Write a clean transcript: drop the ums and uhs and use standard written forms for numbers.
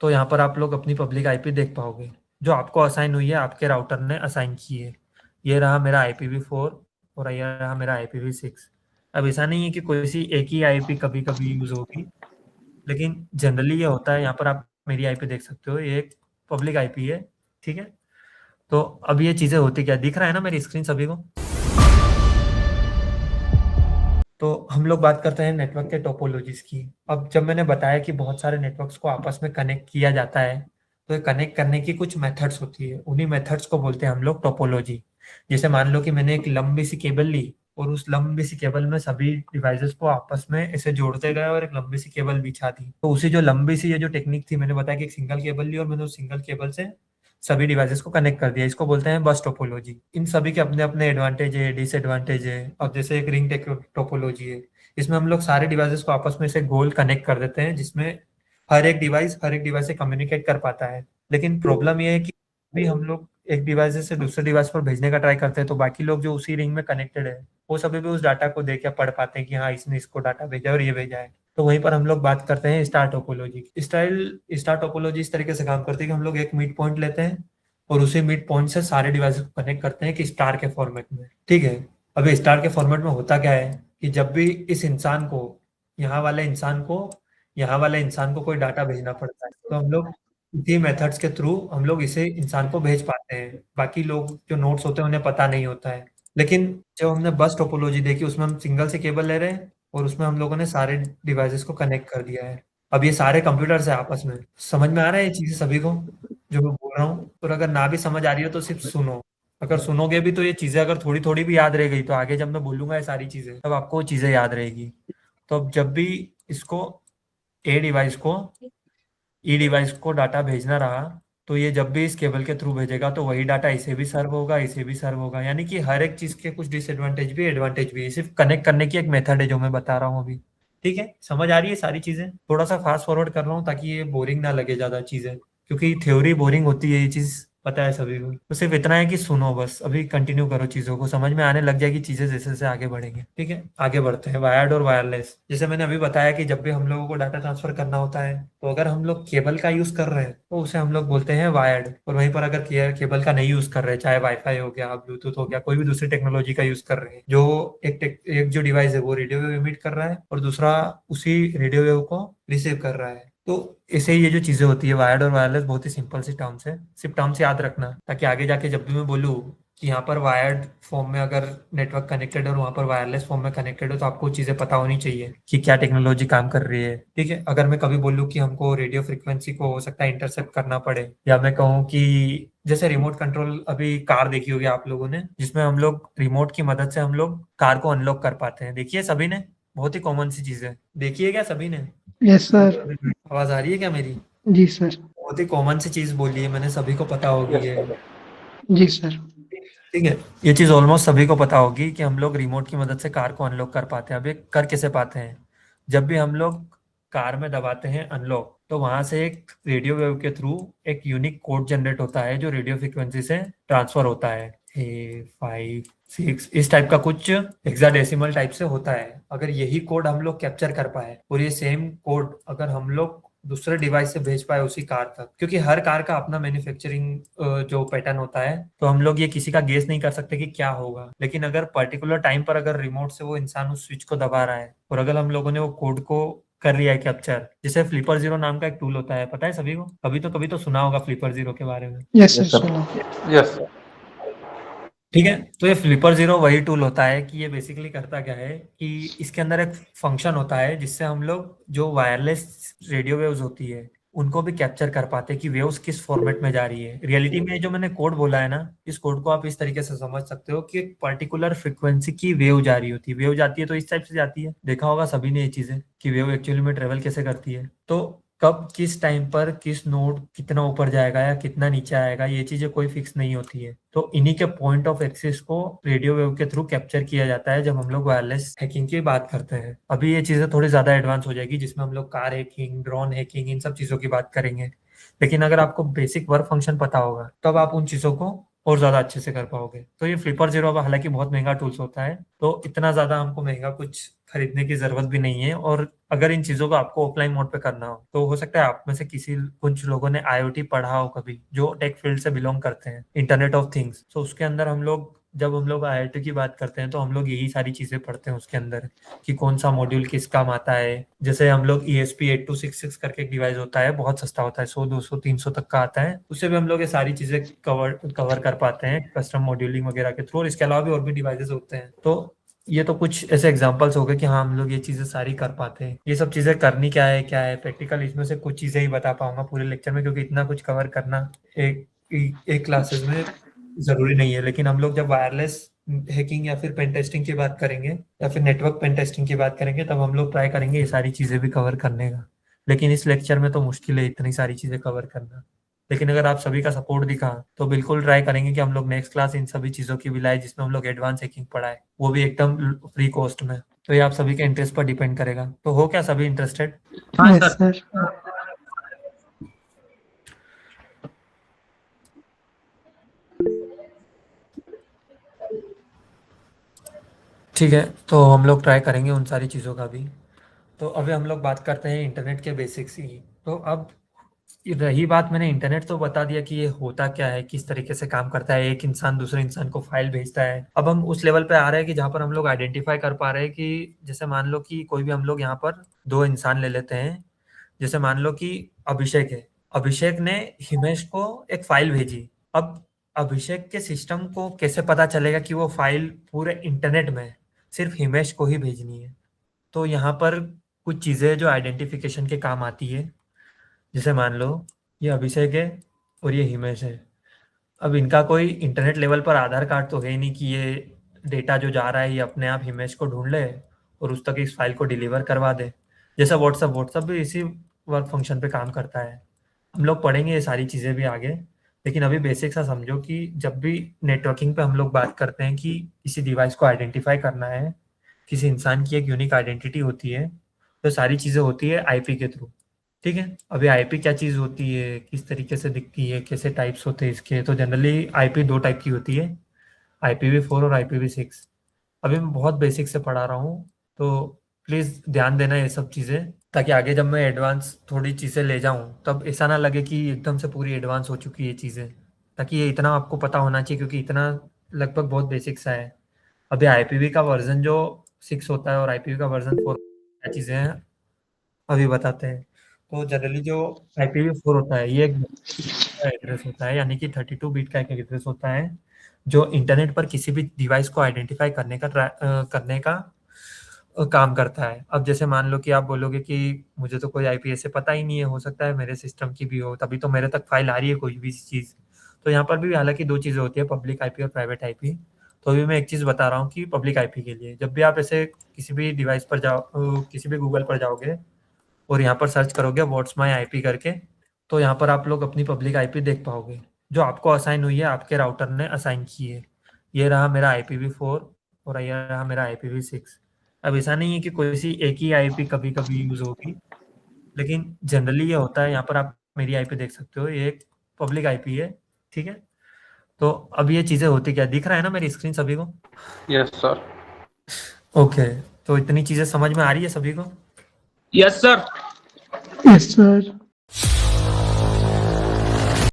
तो यहाँ पर आप लोग अपनी पब्लिक आईपी देख पाओगे जो आपको असाइन हुई है, आपके राउटर ने असाइन की है। ये रहा मेरा IPv4 और ये रहा मेरा IPv6। अब ऐसा नहीं है कि कोई सी एक ही आईपी कभी कभी यूज होगी, लेकिन जनरली ये होता है। यहाँ पर आप मेरी आईपी देख सकते हो, ये एक पब्लिक आईपी है। ठीक है, तो अब ये चीजें होती क्या दिख रहा है ना मेरी स्क्रीन सभी को। तो हम लोग बात करते हैं नेटवर्क के टोपोलॉजीज की। अब जब मैंने बताया कि बहुत सारे नेटवर्क्स को आपस में कनेक्ट किया जाता है, तो ये कनेक्ट करने की कुछ मेथड्स होती है, उन्हीं मेथड्स को बोलते हैं हम लोग टोपोलॉजी। जैसे मान लो कि मैंने एक लंबी सी केबल ली और उस लंबी सी केबल में सभी डिवाइसेस को आपस में ऐसे जोड़ते गए और एक लंबी सी केबल बिछा दी। तो उसी जो लंबी सी ये जो टेक्निक थी, मैंने बताया कि एक सिंगल केबल ली और मैंने उस सिंगल केबल से सभी डिवाइसेस को कनेक्ट कर दिया, इसको बोलते हैं बस टोपोलॉजी। इन सभी के अपने अपने एडवांटेज है, डिसएडवांटेज है। अब जैसे एक रिंग टोपोलॉजी है, इसमें हम लोग सारे डिवाइसेस को आपस में से गोल कनेक्ट कर देते हैं, जिसमें हर एक डिवाइस से कम्युनिकेट कर पाता है। लेकिन प्रॉब्लम ये है कि भी हम लोग एक डिवाइस से दूसरे डिवाइस पर भेजने का ट्राई करते हैं, तो बाकी लोग जो उसी रिंग में कनेक्टेड है वो सभी भी उस डाटा को देख के पढ़ पाते हैं कि हाँ इसने इसको डाटा भेजा और ये भेजा है। तो वहीं पर हम लोग बात करते हैं स्टार टोपोलॉजी। स्टार टोपोलॉजी इस तरीके से काम करती है कि हम लोग एक मिड पॉइंट लेते हैं और उसी मिड पॉइंट से सारे डिवाइस को कनेक्ट करते हैं कि स्टार के फॉर्मेट में। ठीक है, अभी स्टार के फॉर्मेट में होता क्या है कि जब भी इस इंसान को, यहाँ वाले इंसान को, यहाँ वाले इंसान को कोई डाटा भेजना पड़ता है, तो हम लोग इसी मेथड्स के थ्रू हम लोग इसे इंसान को भेज पाते हैं। बाकी लोग जो नोट्स होते हैं उन्हें पता नहीं होता है। लेकिन जब हमने बस टोपोलॉजी देखी, उसमें हम सिंगल से केबल ले रहे हैं और उसमें हम लोगों ने सारे डिवाइसेस को कनेक्ट कर दिया है। अब ये सारे कंप्यूटर्स है आपस में। समझ में आ रहा है ये चीजें सभी को जो मैं बोल रहा हूँ? और अगर ना भी समझ आ रही हो तो सिर्फ सुनो। अगर सुनोगे भी तो ये चीजें अगर थोड़ी थोड़ी भी याद रह गई, तो आगे जब मैं बोलूंगा ये सारी चीजें, तब आपको वो चीजें याद रहेगी। तो अब जब भी इसको ए डिवाइस को ई डिवाइस को डाटा भेजना रहा, तो ये जब भी इस केबल के थ्रू भेजेगा तो वही डाटा इसे भी सर्व होगा, इसे भी सर्व होगा। यानी कि हर एक चीज के कुछ डिसएडवांटेज भी एडवांटेज भी है। सिर्फ कनेक्ट करने की एक मेथड है जो मैं बता रहा हूँ अभी। ठीक है, समझ आ रही है सारी चीजें? थोड़ा सा फास्ट फॉरवर्ड कर रहा हूँ ताकि ये बोरिंग ना लगे ज्यादा चीजें, क्योंकि थ्योरी बोरिंग होती है, ये चीज पता है सभी को। तो सिर्फ इतना है कि सुनो बस, अभी कंटिन्यू करो, चीजों को समझ में आने लग जाएगी चीजें जैसे जैसे आगे बढ़ेंगे। ठीक है, आगे बढ़ते हैं। वायर्ड और वायरलेस, जैसे मैंने अभी बताया कि जब भी हम लोगों को डाटा ट्रांसफर करना होता है, तो अगर हम लोग केबल का यूज कर रहे हैं तो उसे हम लोग बोलते हैं वायर्ड। और वहीं पर अगर केबल का नहीं यूज कर रहे हैं, चाहे वाईफाई हो गया, ब्लूटूथ हो गया, कोई भी दूसरी टेक्नोलॉजी का यूज कर रहे हैं, जो एक जो डिवाइस है वो रेडियो वेव इमिट कर रहा है और दूसरा उसी रेडियो वेव को रिसीव कर रहा है, तो ऐसे ही ये जो चीजें होती है वायर्ड और वायरलेस, बहुत ही सिंपल सी टर्म्स है। सिर्फ टर्म्स याद रखना ताकि आगे जाके जब भी मैं बोलूँ कि यहाँ पर वायर्ड फॉर्म में अगर नेटवर्क कनेक्टेड है और वहाँ पर वायरलेस फॉर्म में कनेक्टेड है, तो आपको चीजें पता होनी चाहिए कि क्या टेक्नोलॉजी काम कर रही है। ठीक है, अगर मैं कभी बोलूँ कि हमको रेडियो फ्रिक्वेंसी को हो सकता है इंटरसेप्ट करना पड़े, या मैं कहूँ कि जैसे रिमोट कंट्रोल, अभी कार देखी होगी आप लोगों ने, जिसमें हम लोग रिमोट की मदद से हम लोग कार को अनलॉक कर पाते हैं, देखिए सभी ने? बहुत ही कॉमन सी चीज है, देखिए क्या सभी ने? Yes sir. आवाज आ रही है क्या मेरी? जी सर। बहुत ही कॉमन सी चीज बोली है मैंने, सभी को पता होगी ये। जी सर। ठीक है, ये चीज ऑलमोस्ट सभी को पता होगी कि हम लोग रिमोट की मदद से कार को अनलॉक कर पाते हैं। अब ये कर कैसे पाते हैं? जब भी हम लोग कार में दबाते हैं अनलॉक, तो वहां से एक रेडियो वेव के थ्रू एक यूनिक कोड जनरेट होता है जो रेडियो फ्रिक्वेंसी से ट्रांसफर होता है। 5 6 इस टाइप का कुछ हेक्साडेसिमल टाइप से होता है। अगर यही कोड हम लोग कैप्चर कर पाए और ये सेम कोड अगर हम लोग दूसरे डिवाइस से भेज पाए उसी कार तक, क्योंकि हर कार का अपना मैन्युफैक्चरिंग जो पैटर्न होता है, तो हम लोग ये किसी का गेस नहीं कर सकते कि क्या होगा। लेकिन अगर पर्टिकुलर टाइम पर अगर रिमोट से वो इंसान उस स्विच को दबा रहा है और अगर हम लोगों ने वो कोड को कर लिया है कैप्चर, जैसे फ्लिपर जीरो नाम का एक टूल होता है, पता है सभी को? कभी तो सुना होगा फ्लिपर जीरो के बारे में। Yes sir yes sir. सुनो। यस। ठीक है, तो ये फ्लिपर जीरो वही टूल होता है कि ये बेसिकली करता क्या है कि इसके अंदर एक फंक्शन होता है जिससे हम लोग जो वायरलेस रेडियो वेव्स होती है उनको भी कैप्चर कर पाते हैं कि वेव्स किस फॉर्मेट में जा रही है। रियलिटी में जो मैंने कोड बोला है ना, इस कोड को आप इस तरीके से समझ सकते हो कि एक पर्टिकुलर फ्रिक्वेंसी की वेव जा रही होती है। वेव जाती है तो इस टाइप से जाती है, देखा होगा सभी ने ये चीजें कि वेव एक्चुअली में ट्रेवल कैसे करती है। तो कब किस टाइम पर किस नोड कितना ऊपर जाएगा या कितना नीचे आएगा, ये चीजें कोई फिक्स नहीं होती है। तो इन्हीं के पॉइंट ऑफ एक्सेस को रेडियो वेव के थ्रू कैप्चर किया जाता है जब हम लोग वायरलेस हैकिंग की बात करते हैं। अभी ये चीजें थोड़ी ज्यादा एडवांस हो जाएगी जिसमें हम लोग कार हैकिंग, ड्रोन हैकिंग, इन सब चीजों की बात करेंगे। लेकिन अगर आपको बेसिक वर्क फंक्शन पता होगा तब आप उन चीजों को और ज्यादा अच्छे से कर पाओगे। तो ये फ्लिपर जीरो अब हालांकि बहुत महंगा टूल्स होता है, तो इतना ज्यादा हमको महंगा कुछ खरीदने की जरूरत भी नहीं है। और अगर इन चीजों को आपको ऑफलाइन मोड पे करना हो तो हो सकता है आप में से किसी कुछ लोगों ने आईओटी पढ़ा हो कभी, जो टेक फील्ड से बिलोंग करते हैं, इंटरनेट ऑफ थिंग्स। तो उसके अंदर हम लोग, जब हम लोग आईओटी की बात करते हैं तो हम लोग यही सारी चीजें पढ़ते हैं उसके अंदर, कि कौन सा मॉड्यूल किस काम आता है। जैसे हम लोग ESP8266 करके एक डिवाइस होता है, बहुत सस्ता होता है, 100 200 300 तक का आता है, उससे भी हम लोग ये सारी चीजें कवर कर पाते हैं कस्टम मॉड्यूलिंग वगैरह के थ्रू। और इसके अलावा भी और भी डिवाइसेस होते हैं। तो ये तो कुछ ऐसे एग्जांपल्स हो गए कि हाँ हम लोग ये चीजें सारी कर पाते हैं। ये सब चीजें करनी क्या है प्रैक्टिकल, इसमें से कुछ चीजें ही बता पाऊंगा पूरे लेक्चर में, क्योंकि इतना कुछ कवर करना एक क्लासेस में जरूरी नहीं है। लेकिन हम लोग जब वायरलेस हैकिंग या फिर पेन टेस्टिंग की बात करेंगे, या फिर नेटवर्क पेन टेस्टिंग की बात करेंगे, तब हम लोग ट्राई करेंगे ये सारी चीजें भी कवर करने का। लेकिन इस लेक्चर में तो मुश्किल है इतनी सारी चीजें कवर करना। लेकिन अगर आप सभी का सपोर्ट दिखा तो बिल्कुल ट्राई करेंगे कि हम लोग नेक्स्ट क्लास इन सभी चीजों की भी लाए, जिसमें हम लोग एडवांस हैकिंग पढ़ाए, वो भी एकदम फ्री कॉस्ट में। तो ये आप सभी के इंटरेस्ट पर डिपेंड करेगा। तो हो क्या सभी इंटरेस्टेड? हाँ यस सर। सर। ठीक है, तो हम लोग ट्राई करेंगे उन सारी चीज़ों का भी। तो अभी हम लोग बात करते हैं इंटरनेट के बेसिक्स की। तो अब ये रही बात, मैंने इंटरनेट तो बता दिया कि ये होता क्या है, किस तरीके से काम करता है, एक इंसान दूसरे इंसान को फाइल भेजता है। अब हम उस लेवल पे आ रहे हैं कि जहाँ पर हम लोग आइडेंटिफाई कर पा रहे हैं कि जैसे मान लो कि कोई भी हम लोग यहाँ पर दो इंसान ले लेते हैं। जैसे मान लो कि अभिषेक है, अभिषेक ने हिमेश को एक फाइल भेजी। अब अभिषेक के सिस्टम को कैसे पता चलेगा कि वो फाइल पूरे इंटरनेट में है, सिर्फ हिमेश को ही भेजनी है। तो यहाँ पर कुछ चीज़ें जो आइडेंटिफिकेशन के काम आती है। जैसे मान लो ये अभिषेक है और ये हिमेश है। अब इनका कोई इंटरनेट लेवल पर आधार कार्ड तो है ही नहीं कि ये डेटा जो जा रहा है ये अपने आप हिमेश को ढूंढ ले और उस तक इस फाइल को डिलीवर करवा दे। जैसा व्हाट्सअप व्हाट्सअप भी इसी वर्क फंक्शन पे काम करता है। हम लोग पढ़ेंगे ये सारी चीज़ें भी आगे। लेकिन अभी बेसिक सा समझो कि जब भी नेटवर्किंग पे हम लोग बात करते हैं कि किसी डिवाइस को आइडेंटिफाई करना है, किसी इंसान की एक यूनिक आइडेंटिटी होती है, तो सारी चीज़ें होती है आईपी के थ्रू। ठीक है, अभी आईपी क्या चीज़ होती है, किस तरीके से दिखती है, कैसे टाइप्स होते हैं इसके, तो जनरली आईपी दो टाइप की होती है, IPv4 और IPv6। अभी मैं बहुत बेसिक से पढ़ा रहा हूँ, तो प्लीज़ ध्यान देना ये सब चीज़ें, ताकि आगे जब मैं एडवांस थोड़ी चीज़ें ले जाऊँ तब ऐसा ना लगे कि एकदम से पूरी एडवांस हो चुकी है ये चीज़ें। ताकि ये इतना आपको पता होना चाहिए, क्योंकि इतना लगभग बहुत बेसिक सा है। अभी IPv का वर्जन जो 6 होता है और IPv का वर्जन 4, क्या चीज़ें हैं अभी बताते हैं। तो जनरली जो IPv4 होता है ये एक एड्रेस होता है, यानी कि 32 बिट का एक एड्रेस होता है, जो इंटरनेट पर किसी भी डिवाइस को आइडेंटिफाई करने का काम करता है। अब जैसे मान लो कि आप बोलोगे कि मुझे तो कोई आईपी ऐसे पता ही नहीं है, हो सकता है मेरे सिस्टम की भी हो, तभी तो मेरे तक फाइल आ रही है कोई भी चीज़। तो यहाँ पर भी हालांकि दो चीज़ें होती है, पब्लिक आईपी और प्राइवेट आईपी। तो अभी मैं एक चीज़ बता रहा हूँ कि पब्लिक आईपी के लिए जब भी आप ऐसे किसी भी डिवाइस पर जाओ, किसी भी गूगल पर जाओगे और यहाँ पर सर्च करोगे व्हाट्स माई आईपी करके, तो यहाँ पर आप लोग अपनी पब्लिक आईपी देख पाओगे जो आपको असाइन हुई है, आपके राउटर ने असाइन की है। ये रहा मेरा IPv4 और ये रहा मेरा IPv6। अब ऐसा नहीं है कि कोई सी एक ही आईपी कभी कभी यूज होगी, लेकिन जनरली ये होता है। यहाँ पर आप मेरी आईपी देख सकते हो, ये एक पब्लिक आईपी है। ठीक है, तो अब ये चीजें होती क्या, दिख रहा है ना मेरी स्क्रीन सभी को? Yes sir. ओके, तो इतनी चीजें समझ में आ रही है सभी को? Yes sir. Yes sir.